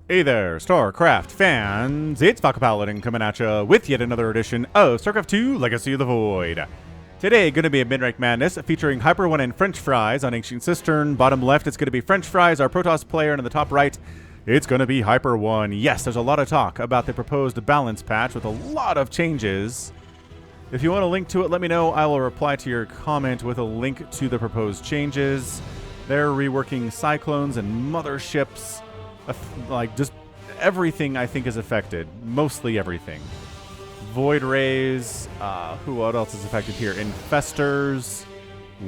Hey there, StarCraft fans! It's Falcon Paladin coming at you with yet another edition of StarCraft 2 Legacy of the Void. Today, going to be a mid-rank madness featuring HyperONE and FrncHFries on Ancient Cistern. Bottom left, it's going to be FrncHFries, our Protoss player, and in the top right, it's going to be HyperONE. Yes, there's a lot of talk about the proposed balance patch with a lot of changes. If you want a link to it, let me know. I will reply to your comment with a link to the proposed changes. They're reworking cyclones and motherships. Like, just everything I think is affected. Mostly everything. Void Rays. What else is affected here? Infestors.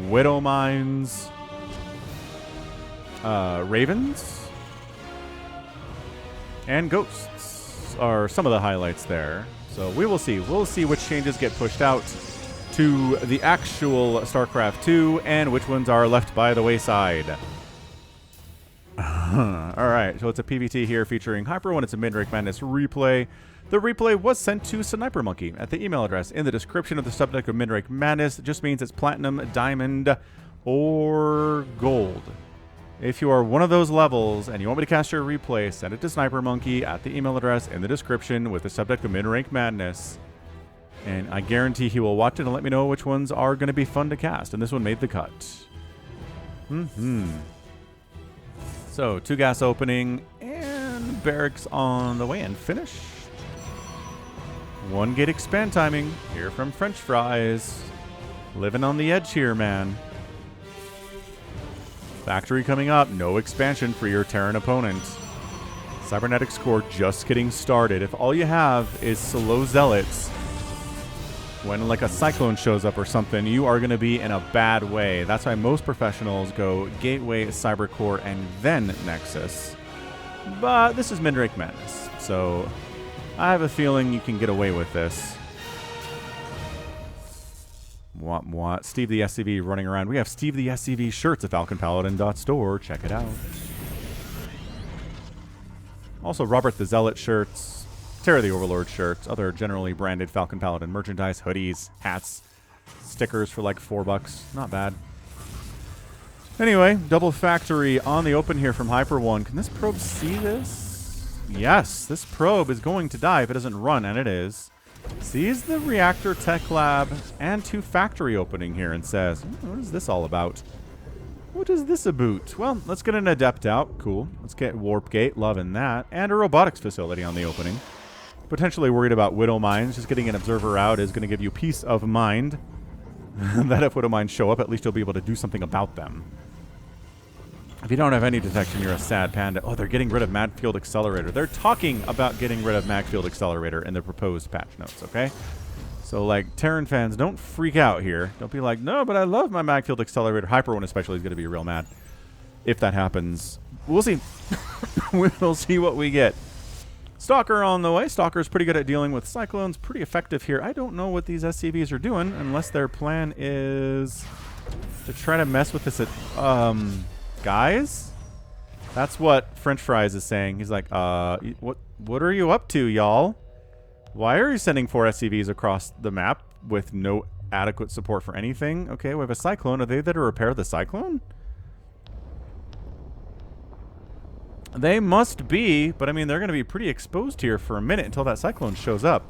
Widow Mines. Ravens. And Ghosts are some of the highlights there. So we will see. We'll see which changes get pushed out to the actual StarCraft 2 and which ones are left by the wayside. Alright, so it's a PvT here featuring HyperONE. It's a mid-rank madness replay. The replay was sent to Sniper Monkey at the email address in the description of the subject of mid-rank madness. It just means it's platinum, diamond, or gold. If you are one of those levels and you want me to cast your replay, send it to Sniper Monkey at the email address in the description with the subject of mid-rank madness. And I guarantee he will watch it and let me know which ones are going to be fun to cast. And this one made the cut. So, 2 gas opening, and barracks on the way and finished. 1 gate expand timing, here from FrncHFries. Living on the edge here, man. Factory coming up, no expansion for your Terran opponent. Cybernetics core just getting started. If all you have is slow zealots, when like a cyclone shows up or something, you are going to be in a bad way. That's why most professionals go Gateway, Cybercore, and then Nexus. But this is mid-rank madness, so I have a feeling you can get away with this. What? Steve the SCV running around. We have Steve the SCV shirts at FalconPaladin.store. Check it out. Also, Robert the Zealot shirts. Terra the Overlord shirts, other generally branded Falcon Paladin merchandise, hoodies, hats, stickers for like $4. Not bad. Anyway, double factory on the open here from HyperONE. Can this probe see this? Yes, this probe is going to die if it doesn't run, and it is. Sees the reactor tech lab and 2 factory opening here and says, what is this all about? What is this about? Well, let's get an Adept out. Cool. Let's get Warp Gate. Loving that. And a robotics facility on the opening. Potentially worried about Widow Mines. Just getting an observer out is going to give you peace of mind that if Widow Mines show up, at least you'll be able to do something about them. If you don't have any detection, you're a sad panda. Oh, they're getting rid of Magfield Accelerator. They're talking about getting rid of Magfield Accelerator in the proposed patch notes, okay? So, like, Terran fans, don't freak out here. Don't be like, no, but I love my Magfield Accelerator. HyperONE especially is going to be real mad if that happens. We'll see. We'll see what we get. Stalker on the way. Stalker's pretty good at dealing with cyclones. Pretty effective here. I don't know what these SCVs are doing unless their plan is to try to mess with this. Guys? That's what FrncHFries is saying. He's like, what are you up to, y'all? Why are you sending 4 SCVs across the map with no adequate support for anything? Okay, we have a cyclone. Are they there to repair the cyclone? They must be, but I mean, they're going to be pretty exposed here for a minute until that cyclone shows up.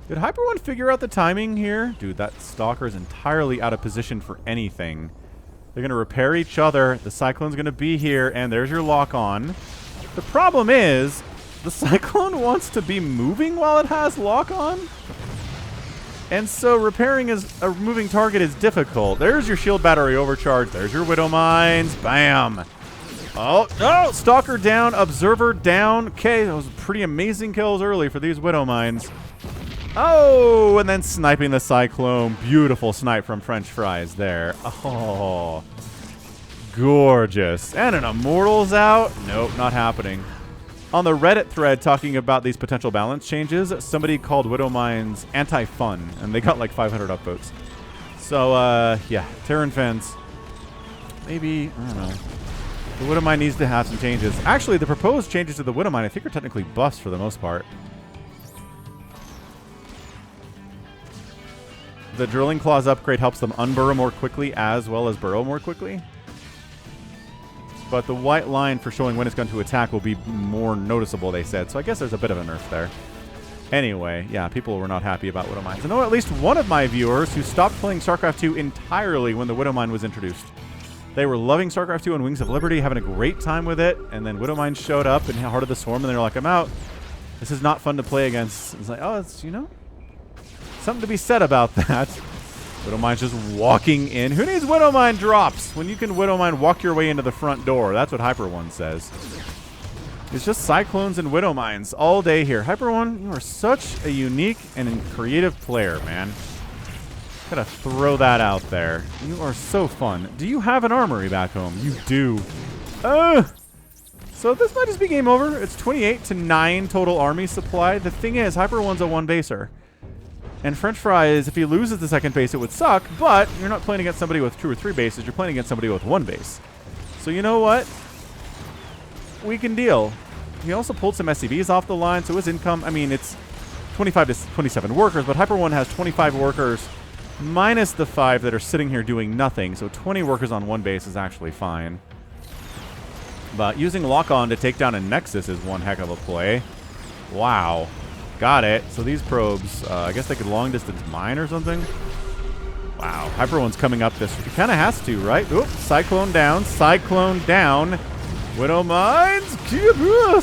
Did HyperONE figure out the timing here? Dude, that Stalker is entirely out of position for anything. They're going to repair each other. The cyclone's going to be here, and there's your lock-on. The problem is, the cyclone wants to be moving while it has lock-on. And so repairing a moving target is difficult. There's your shield battery overcharge. There's your Widow Mines. Bam. Oh, no! Stalker down, Observer down. Okay, those pretty amazing kills early for these Widow Mines. Oh, and then sniping the Cyclone. Beautiful snipe from FrncHFries there. Oh, gorgeous. And an Immortal's out? Nope, not happening. On the Reddit thread talking about these potential balance changes, somebody called Widow Mines anti-fun, and they got like 500 upvotes. So, yeah, Terran fans, maybe, I don't know. The Widow Mine needs to have some changes. Actually, the proposed changes to the Widow Mine, I think, are technically buffs for the most part. The Drilling Claws upgrade helps them unburrow more quickly as well as burrow more quickly. but the white line for showing when it's going to attack will be more noticeable, they said. So I guess there's a bit of a nerf there. Anyway, yeah, people were not happy about Widow Mines. I know at least one of my viewers who stopped playing StarCraft 2 entirely when the Widow Mine was introduced. They were loving StarCraft 2 and Wings of Liberty, having a great time with it, and then Widow Mine showed up in Heart of the Swarm, and they were like, I'm out. This is not fun to play against. It's like, oh, it's, you know, something to be said about that. Widow Mine's just walking in. Who needs Widow Mine drops when you can Widow Mine walk your way into the front door? That's what HyperONE says. It's just Cyclones and Widow Mines all day here. HyperONE, you are such a unique and creative player, man. Gotta throw that out there. You are so fun. Do you have an armory back home? You do. So this might just be game over. It's 28-9 total army supply. The thing is, HyperONE's a one-baser. And FrncHFries, if he loses the second base, it would suck, but you're not playing against somebody with 2 or 3 bases. You're playing against somebody with 1 base. So you know what? We can deal. He also pulled some SCVs off the line, so his income, I mean, it's 25 to 27 workers, but HyperONE has 25 workers minus the 5 that are sitting here doing nothing, so 20 workers on 1 base is actually fine. But using lock-on to take down a Nexus is one heck of a play. Wow. Got it. So these probes, I guess they could long-distance mine or something. Wow. HyperONE's coming up this. He kind of has to, right? Oops. Cyclone down. Cyclone down. Widow Mines.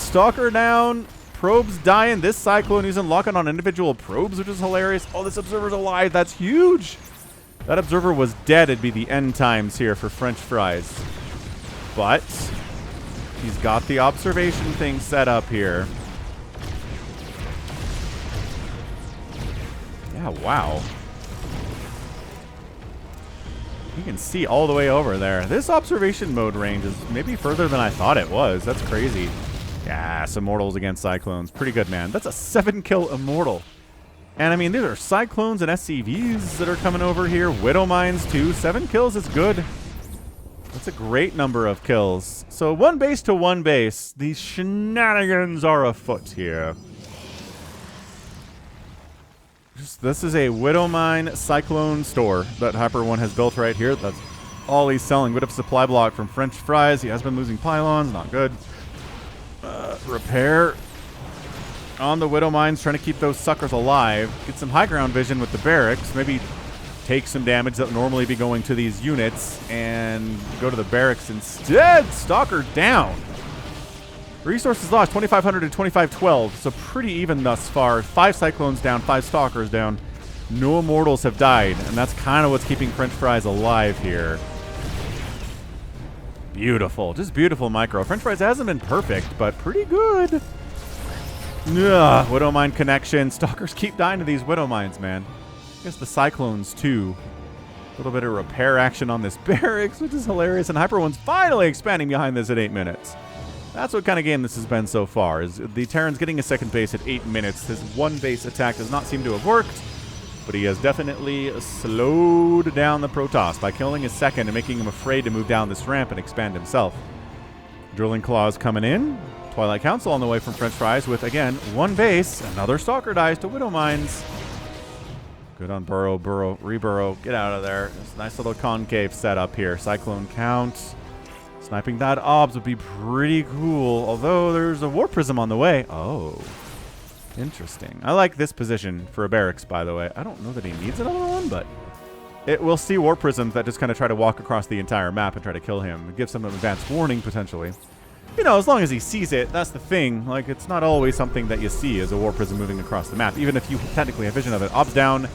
Stalker down. Probes dying. This Cyclone using lock-on on individual probes, which is hilarious. Oh, this Observer's alive. That's huge. That Observer was dead. It'd be the end times here for FrncHFries. But he's got the observation thing set up here. Yeah, wow. You can see all the way over there. This observation mode range is maybe further than I thought it was. That's crazy. Yes, Immortals against Cyclones. Pretty good, man. That's a 7-kill Immortal. And, I mean, these are Cyclones and SCVs that are coming over here. Widow Mines, too. 7 kills is good. That's a great number of kills. So 1 base to 1 base. These shenanigans are afoot here. This is a Widow Mine Cyclone store that HyperONE has built right here. That's all he's selling. Bit of supply block from FrncHFries. He has been losing pylons. Not good. Repair on the Widow Mines, trying to keep those suckers alive. Get some high ground vision with the barracks. Maybe take some damage that would normally be going to these units and go to the barracks instead. Stalker down. Resources lost, 2,500 to 2,512. So pretty even thus far. 5 Cyclones down, 5 Stalkers down. No Immortals have died, and that's kind of what's keeping FrncHFries alive here. Beautiful. Just beautiful micro. FrncHFries hasn't been perfect, but pretty good. Ugh, Widow Mine connection. Stalkers keep dying to these Widow Mines, man. I guess the Cyclones, too. A little bit of repair action on this barracks, which is hilarious. And HyperONE's finally expanding behind this at 8 minutes. That's what kind of game this has been so far. Is the Terran's getting a second base at 8 minutes. His 1 base attack does not seem to have worked, but he has definitely slowed down the Protoss by killing his second and making him afraid to move down this ramp and expand himself. Drilling Claws coming in. Twilight Council on the way from FrncHFries with, again, 1 base. Another Stalker dies to Widow Mines. Good on Burrow, Reburrow. Get out of there. There's a nice little concave setup here. Cyclone count. Sniping that obs would be pretty cool, although there's a War Prism on the way. Oh, interesting. I like this position for a barracks, by the way. I don't know that he needs another one, but we'll see War Prisms that just kind of try to walk across the entire map and try to kill him. It gives him an advanced warning, potentially. You know, as long as he sees it, that's the thing. Like, it's not always something that you see as a War Prism moving across the map, even if you technically have vision of it. Obs down.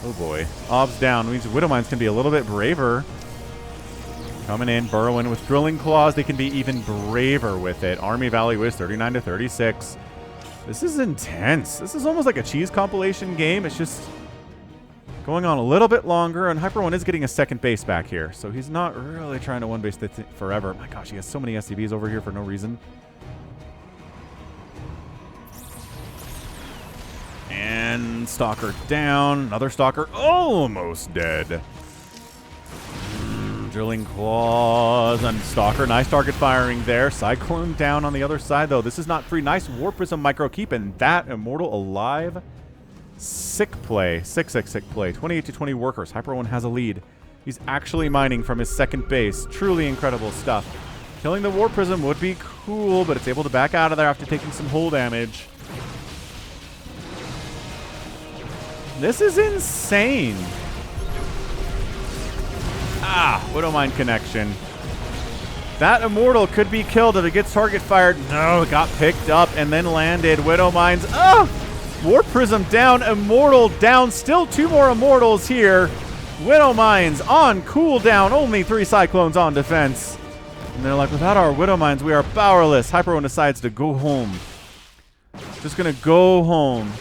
Oh, boy. Obs down means Widow Mines can be a little bit braver. Coming in, burrowing with Drilling Claws. They can be even braver with it. Army Valley Wiz 39 to 36. This is intense. This is almost like a cheese compilation game. It's just going on a little bit longer, and HyperONE is getting a second base back here, so he's not really trying to 1 base forever. My gosh, he has so many SCVs over here for no reason. And Stalker down. Another Stalker almost dead. Drilling Claws and Stalker. Nice target firing there. Cyclone down on the other side, though. This is not free. Nice War Prism micro keep, and that Immortal alive. Sick play. Sick play. 28 to 20 workers. HyperONE has a lead. He's actually mining from his second base. Truly incredible stuff. Killing the War Prism would be cool, but it's able to back out of there after taking some hull damage. This is insane. Ah, Widowmine connection. That Immortal could be killed if it gets target fired. No, it got picked up and then landed. Widowmines. Ah! War Prism down, Immortal down. Still 2 more Immortals here. Widowmines on cooldown. Only 3 Cyclones on defense. And they're like, without our Widowmines, we are powerless. HyperONE decides to go home. Just going to go home.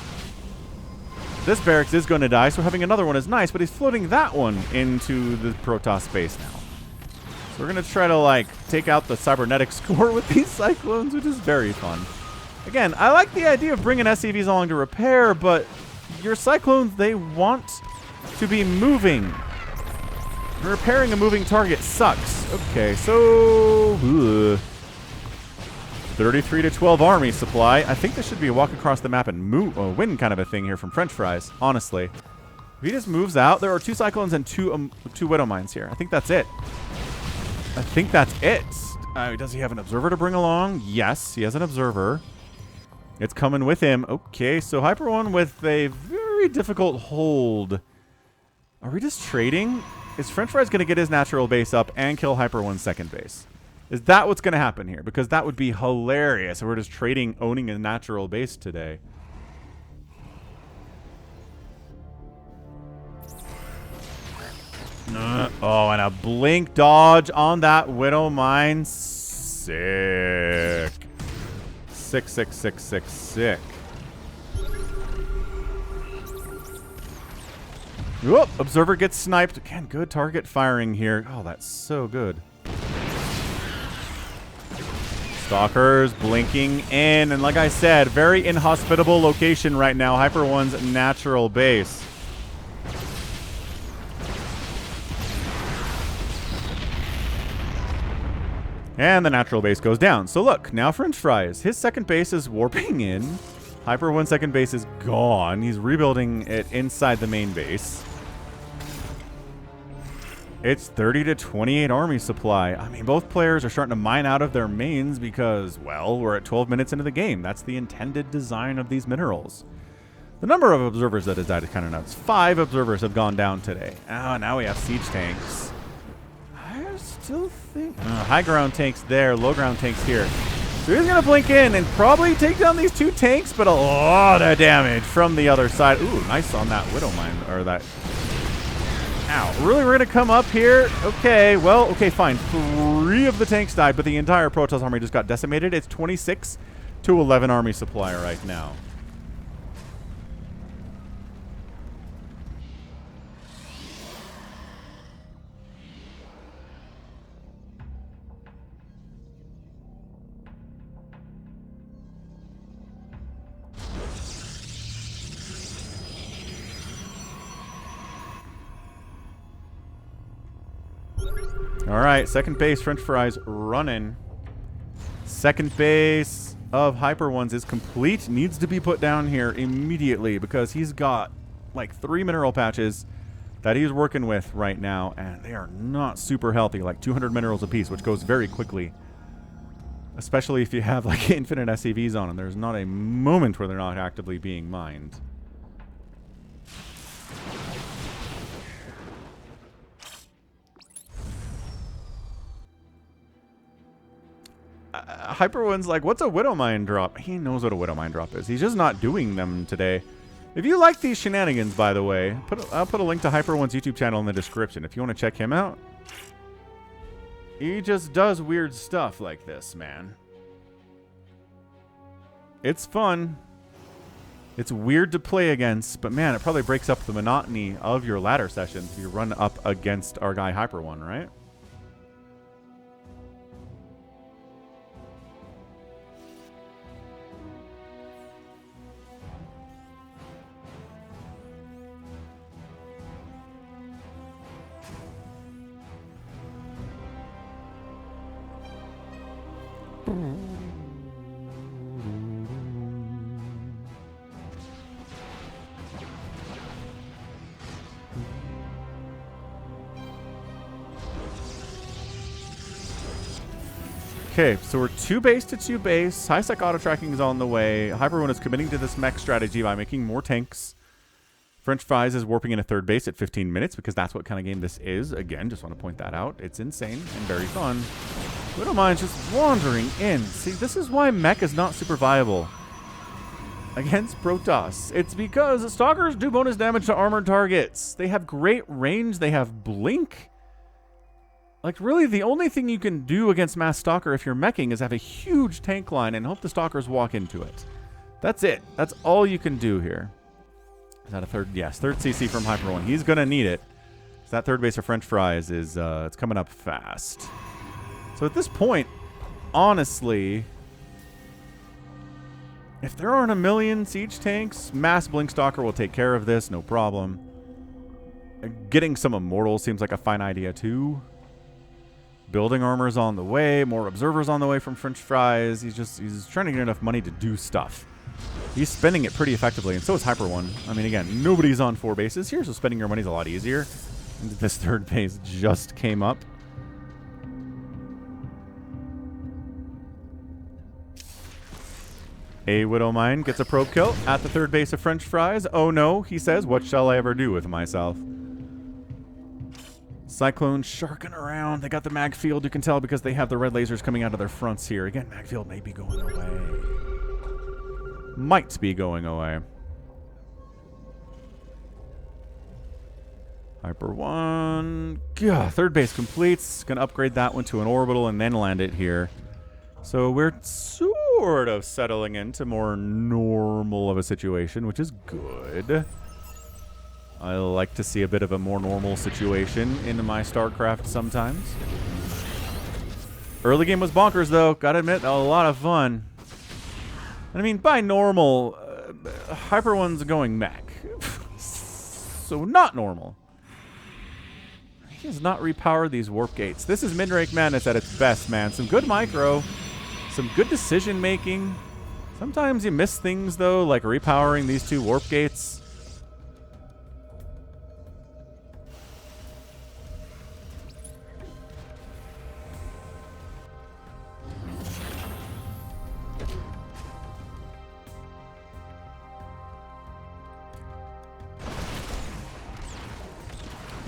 This barracks is going to die, so having another one is nice, but he's floating that one into the Protoss space now. So we're going to try to, like, take out the cybernetic score with these Cyclones, which is very fun. Again, I like the idea of bringing SCVs along to repair, but your Cyclones, they want to be moving. Repairing a moving target sucks. Okay, so 33 to 12 army supply. I think this should be a walk across the map and win kind of a thing here from FrncHFries, honestly. If he just moves out, there are 2 Cyclones and 2 Widowmines here. I think that's it. I think that's it. Does he have an observer to bring along? Yes, he has an observer. It's coming with him. Okay, so HyperONE with a very difficult hold. Are we just trading? Is FrncHFries going to get his natural base up and kill HyperONE's second base? Is that what's going to happen here? Because that would be hilarious if we're just trading owning a natural base today. Oh, and a blink dodge on that Widowmine. Sick. Sick. Whoop, observer gets sniped. Again, good target firing here. Oh, that's so good. Stalkers blinking in. And like I said, very inhospitable location right now. HyperONE's natural base. And the natural base goes down. So look, now FrncHFries. His second base is warping in. HyperONE's second base is gone. He's rebuilding it inside the main base. It's 30 to 28 army supply. I mean, both players are starting to mine out of their mains because, well, we're at 12 minutes into the game. That's the intended design of these minerals. The number of observers that has died is kind of nuts. 5 observers have gone down today. Oh, now we have siege tanks. I still think... high ground tanks there, low ground tanks here. So he's going to blink in and probably take down these 2 tanks, but a lot of damage from the other side. Ooh, nice on that Widowmine, or that... Ow. Really, we're going to come up here? Okay, well, okay, fine. 3 of the tanks died, but the entire Protoss army just got decimated. It's 26 to 11 army supply right now. All right, second base, FrncHFries running. Second base of HyperONE's is complete. Needs to be put down here immediately because he's got like 3 mineral patches that he's working with right now, and they are not super healthy, like 200 minerals apiece, which goes very quickly. Especially if you have like infinite SCVs on them. There's not a moment where they're not actively being mined. HyperONE's like, what's a Widowmine drop? He knows what a Widowmine drop is. He's just not doing them today. If you like these shenanigans, by the way, I'll put a link to HyperONE's YouTube channel in the description if you want to check him out. He just does weird stuff like this, man. It's fun. It's weird to play against, but man, it probably breaks up the monotony of your ladder sessions if you run up against our guy HyperONE, right? Okay, so we're 2 base to 2 base. High sec auto tracking is on the way. HyperONE is committing to this mech strategy by making more tanks. FrncHFries is warping in a 3rd base at 15 minutes because that's what kind of game this is. Again, just want to point that out. It's insane and very fun. Widowmine's just wandering in. See, this is why mech is not super viable against Protoss. It's because Stalkers do bonus damage to armored targets. They have great range. They have blink. Like, really, the only thing you can do against Mass Stalker if you're meching is have a huge tank line and hope the Stalkers walk into it. That's it. That's all you can do here. Is that a 3rd? Yes, 3rd CC from HyperONE. He's going to need it. So that 3rd base of FrncHFries is it's coming up fast. So at this point, honestly, if there aren't a million siege tanks, Mass Blink Stalker will take care of this, no problem. Getting some Immortals seems like a fine idea too. Building armor's on the way, more observers on the way from FrncHFries. He's trying to get enough money to do stuff. He's spending it pretty effectively, and so is HyperONE. I mean, again, nobody's on 4 bases here, so spending your money's a lot easier. And this 3rd base just came up. A Widowmine gets a probe kill at the 3rd base of FrncHFries. Oh no, he says, what shall I ever do with myself? Cyclone sharking around. They got the mag field, you can tell, because they have the red lasers coming out of their fronts here. Again, mag field may be going away. Might be going away. HyperONE. 3rd base completes. Gonna upgrade that one to an orbital and then land it here. So we're sort of settling into more normal of a situation, which is good. I like to see a bit of a more normal situation in my StarCraft sometimes. Early game was bonkers, though. Gotta admit, a lot of fun. And I mean, by normal, HyperONE's going mech. So not normal. He has not repowered these warp gates. This is mid-rank madness at its best, man. Some good micro. Some good decision making. Sometimes you miss things, though, like repowering these 2 warp gates.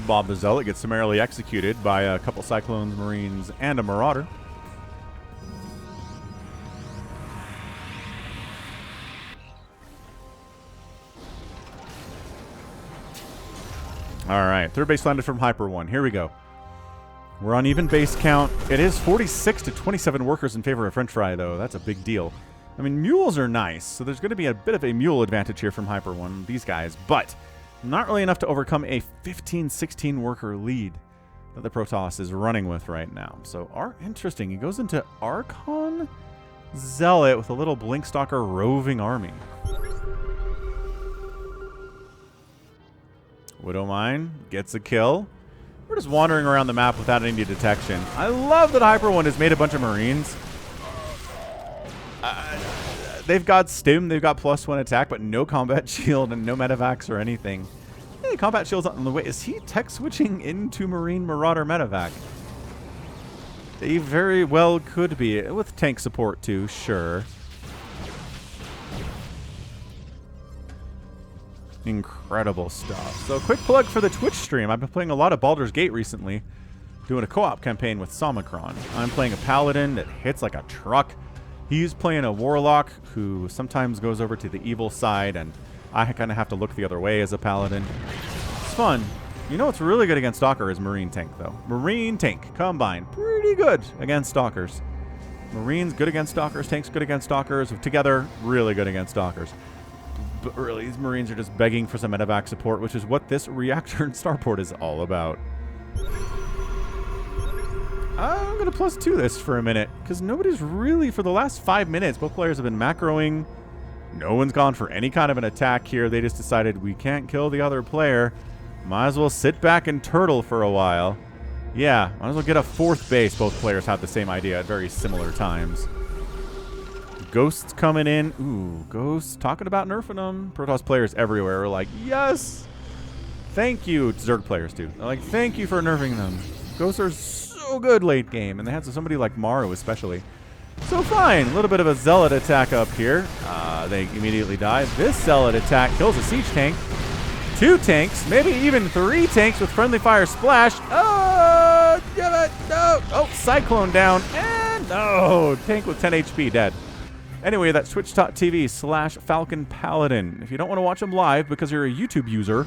Bob the Zealot gets summarily executed by a couple Cyclones, Marines, and a Marauder. All right, 3rd base landed from HyperONE. Here we go. We're on even base count. It is 46 to 27 workers in favor of FrncHFries, though. That's a big deal. I mean, mules are nice, so there's going to be a bit of a mule advantage here from HyperONE, these guys, but not really enough to overcome a 15-16 worker lead that the Protoss is running with right now. So, interesting. He goes into Archon Zealot with a little Blink Stalker roving army. Widowmine gets a kill. We're just wandering around the map without any detection. I love that HyperONE has made a bunch of Marines. They've got stim, they've got +1 attack, but no combat shield and no medevacs or anything. Hey, combat shield's on the way. Is he tech switching into Marine Marauder medevac? They very well could be, with tank support too, sure. Incredible stuff. So, quick plug for the Twitch stream. I've been playing a lot of Baldur's Gate recently, doing a co-op campaign with Somicron. I'm playing a Paladin that hits like a truck. He's playing a Warlock who sometimes goes over to the evil side, and I kind of have to look the other way as a Paladin. It's fun. You know what's really good against Stalker is Marine Tank, though. Marine Tank combined. Pretty good against Stalkers. Marines good against Stalkers. Tanks good against Stalkers. Together, really good against Stalkers. But really, these Marines are just begging for some medevac support, which is what this reactor and starport is all about. I'm going to +2 this for a minute, because nobody's really, for the last 5 minutes, both players have been macroing. No one's gone for any kind of an attack here. They just decided we can't kill the other player. Might as well sit back and turtle for a while. Yeah, might as well get a 4th base. Both players have the same idea at very similar times. Ghosts coming in. Ooh, Ghosts talking about nerfing them. Protoss players everywhere are like, yes! Thank you. Zerg players, too. They're like, thank you for nerfing them. Ghosts are so so good late game, and they had somebody like Maru especially. So fine, a little bit of a Zealot attack up here. They immediately die. This Zealot attack kills a siege tank. 2 tanks, maybe even 3 tanks with friendly fire splash. Oh, damn it, no. Oh, Cyclone down, and no, tank with 10 HP dead. Anyway, that's twitch.tv/Falcon Paladin. If you don't want to watch them live because you're a YouTube user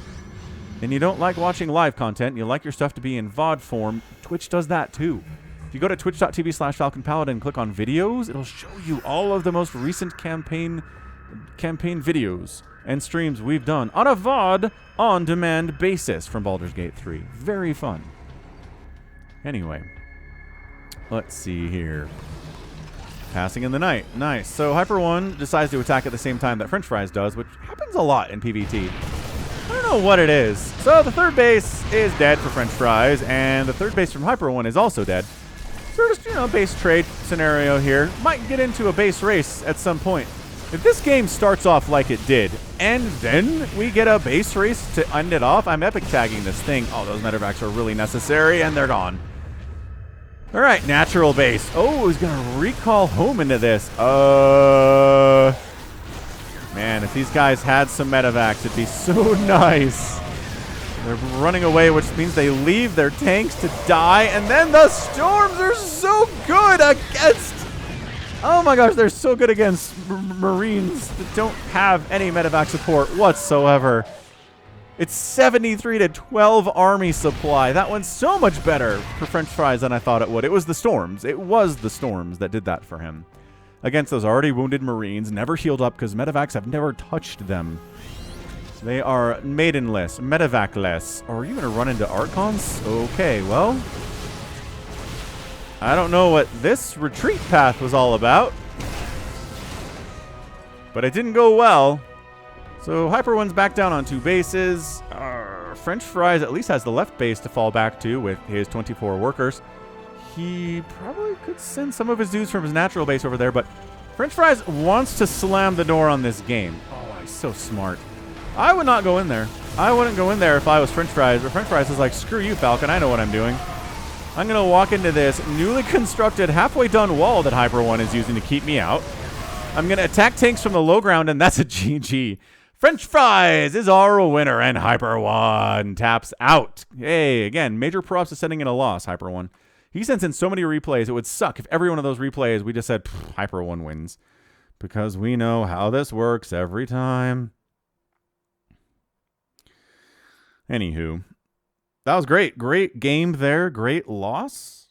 and you don't like watching live content, and you like your stuff to be in VOD form, Twitch does that too. If you go to twitch.tv/Falcon Paladin and click on videos, it'll show you all of the most recent campaign videos and streams we've done on a VOD on-demand basis from Baldur's Gate 3. Very fun. Anyway, let's see here. Passing in the night. Nice. So HyperONE decides to attack at the same time that FrncHFries does, which happens a lot in PvT. I don't know what it is. So the third base is dead for FrncHFries, and the third base from HyperONE is also dead. So just, you know, base trade scenario here. Might get into a base race at some point. If this game starts off like it did, and then we get a base race to end it off, I'm epic tagging this thing. Oh, those medevacs are really necessary, and they're gone. All right, natural base. Oh, he's going to recall home into this. Man, if these guys had some medevacs, it'd be so nice. They're running away, which means they leave their tanks to die, and then the storms are so good against... Oh my gosh, they're so good against Marines that don't have any medevac support whatsoever. It's 73-12 army supply. That one's so much better for FrncHFries than I thought it would. It was the storms. It was the storms that did that for him. Against those already wounded Marines, never healed up because medevacs have never touched them. So they are maidenless, medevac-less. Or are you going to run into Archons? Okay, well... I don't know what this retreat path was all about, but it didn't go well. So HyperONE's back down on 2 bases. FrncHFries at least has the left base to fall back to with his 24 workers. He probably could send some of his dudes from his natural base over there, but FrncHFries wants to slam the door on this game. Oh, he's so smart. I would not go in there. I wouldn't go in there if I was FrncHFries, but FrncHFries is like, screw you, Falcon. I know what I'm doing. I'm going to walk into this newly constructed, halfway done wall that HyperONE is using to keep me out. I'm going to attack tanks from the low ground, and that's a GG. FrncHFries is our winner, and HyperONE taps out. Hey, again, major props to sending in a loss, HyperONE. He sends in so many replays, it would suck if every one of those replays we just said, HyperONE wins. Because we know how this works every time. Anywho. That was great. Great game there. Great loss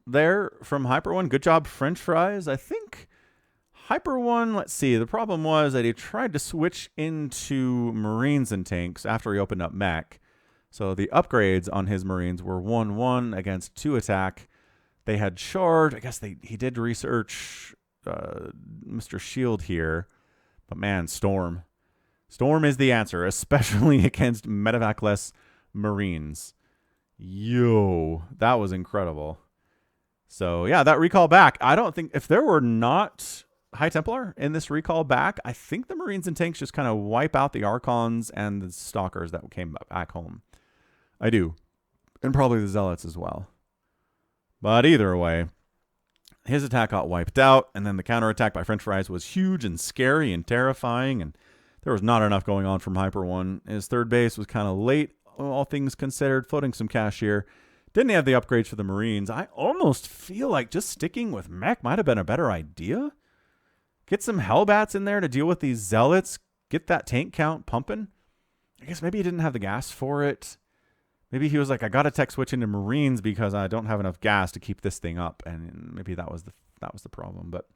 there from HyperONE. Good job, FrncHFries. I think HyperONE, let's see. The problem was that he tried to switch into Marines and tanks after he opened up mech. So the upgrades on his Marines were 1-1 against 2 attack. They had Shard. I guess he did research Mr. Shield here. But man, Storm. Storm is the answer, especially against medevac-less Marines. Yo, that was incredible. So yeah, that recall back. I don't think if there were not High Templar in this recall back, I think the Marines and tanks just kind of wipe out the Archons and the Stalkers that came back home. I do. And probably the Zealots as well. But either way, his attack got wiped out, and then the counterattack by FrncHFries was huge and scary and terrifying, and there was not enough going on from HyperONE. His third base was kind of late, all things considered, floating some cash here. Didn't have the upgrades for the Marines. I almost feel like just sticking with mech might have been a better idea. Get some Hellbats in there to deal with these Zealots. Get that tank count pumping. I guess maybe he didn't have the gas for it. Maybe he was like, I got to tech switch into Marines because I don't have enough gas to keep this thing up. And maybe that was the problem. But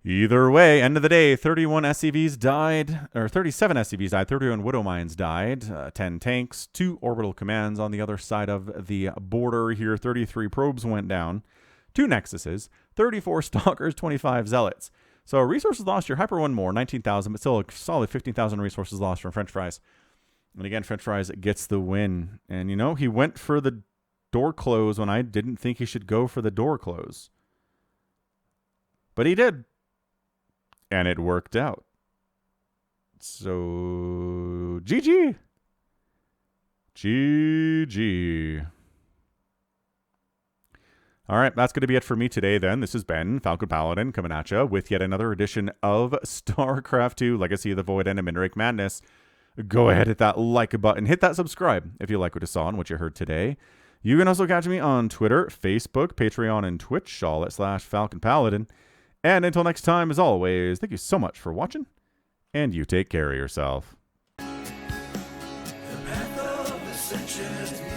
either way, end of the day, 31 SCVs died, or 37 SCVs died, 31 Widow Mines died, 10 tanks, 2 orbital commands on the other side of the border here, 33 probes went down, 2 Nexuses, 34 Stalkers, 25 Zealots. So resources lost here, HyperONE more, 19,000, but still a solid 15,000 resources lost from FrncHFries. And again, FrncHFries gets the win. And, you know, he went for the door close when I didn't think he should go for the door close. But he did. And it worked out. So, GG. GG. All right, that's going to be it for me today then. This has been Falcon Paladin coming at you with yet another edition of StarCraft 2 Legacy of the Void and Minrake Madness. Go ahead, hit that like button, hit that subscribe if you like what you saw and what you heard today. You can also catch me on Twitter, Facebook, Patreon, and Twitch, all at /Falcon Paladin. And until next time, as always, thank you so much for watching, and you take care of yourself. The path of ascension is